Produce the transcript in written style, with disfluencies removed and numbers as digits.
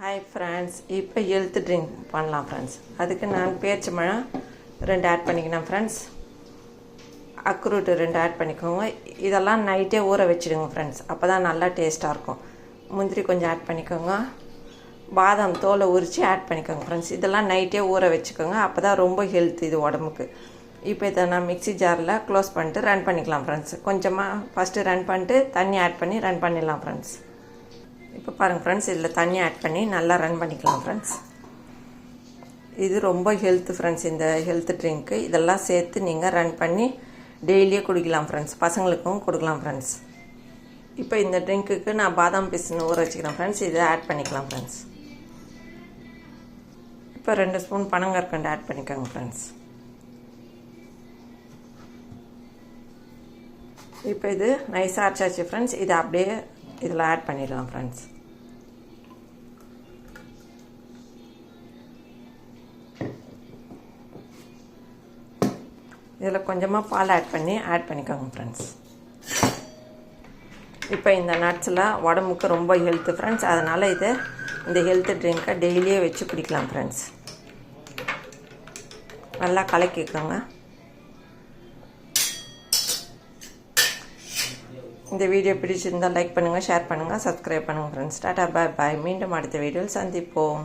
Hi friends, இப்போ health drink பண்ணலாம் friends. அதுக்கு நான் பேரிச்சம்பழம் 2 ஆட் பண்ணிக்கணும் ஃப்ரெண்ட்ஸ். அக்ரூட் 2 ஆட் பண்ணிக்கோங்க. இதெல்லாம் நைட்டே ஊற வச்சுடுங்க ஃப்ரெண்ட்ஸ், அப்போ தான் நல்லா டேஸ்ட்டாக இருக்கும். முந்திரி கொஞ்சம் ஆட் பண்ணிக்கோங்க. பாதாம் தோலை உரித்து ஆட் பண்ணிக்கோங்க ஃப்ரெண்ட்ஸ். இதெல்லாம் நைட்டே ஊற வச்சுக்கோங்க, அப்போ தான் ரொம்ப ஹெல்த் இது உடம்புக்கு. இப்போ இதை நான் மிக்ஸி ஜாரில் க்ளோஸ் பண்ணிட்டு ரன் பண்ணிக்கலாம் ஃப்ரெண்ட்ஸ். கொஞ்சமாக ஃபஸ்ட்டு ரன் பண்ணிட்டு தண்ணி ஆட் பண்ணி ரன் பண்ணிடலாம் ஃப்ரெண்ட்ஸ். இப்போ பாருங்கள் ஃப்ரெண்ட்ஸ், இதில் தண்ணி ஆட் பண்ணி நல்லா ரன் பண்ணிக்கலாம் ஃப்ரெண்ட்ஸ். இது ரொம்ப ஹெல்த்து ஃப்ரெண்ட்ஸ். இந்த ஹெல்த் ட்ரிங்க்கு இதெல்லாம் சேர்த்து நீங்கள் ரன் பண்ணி டெய்லியே குடிக்கலாம் ஃப்ரெண்ட்ஸ். பசங்களுக்கும் கொடுக்கலாம் ஃப்ரெண்ட்ஸ். இப்போ இந்த ட்ரிங்க்குக்கு நான் பாதாம் பிஸ்னு ஊற வச்சுக்கிறேன் ஃப்ரெண்ட்ஸ். இதை ஆட் பண்ணிக்கலாம் ஃப்ரெண்ட்ஸ். இப்போ 2 ஸ்பூன் பனங்கற்கண்டு ஆட் பண்ணிக்கோங்க ஃப்ரெண்ட்ஸ். இப்போ இது நைஸாக அரைச்சாச்சு ஃப்ரெண்ட்ஸ். இதை அப்படியே இதில் ஆட் பண்ணிடலாம் ஃப்ரெண்ட்ஸ். இதில் கொஞ்சமாக பால் ஆட் பண்ணிக்கோங்க ஃப்ரெண்ட்ஸ். இப்போ இந்த நட்ஸில் உடம்புக்கு ரொம்ப ஹெல்த்து ஃப்ரெண்ட்ஸ். அதனால் இந்த ஹெல்த் ட்ரிங்கை டெய்லியே வச்சு குடிக்கலாம் ஃப்ரெண்ட்ஸ். நல்லா கலக்கிக்கோங்க. இந்த வீடியோ பிடிச்சிருந்தால் லைக் பண்ணுங்கள், ஷேர் பண்ணுங்கள், சப்ஸ்கிரைப் பண்ணுங்கள் ஃப்ரெண்ட்ஸ். டாடா, பாய் பாய். மீண்டும் அடுத்த வீடியோவில் சந்திப்போம்.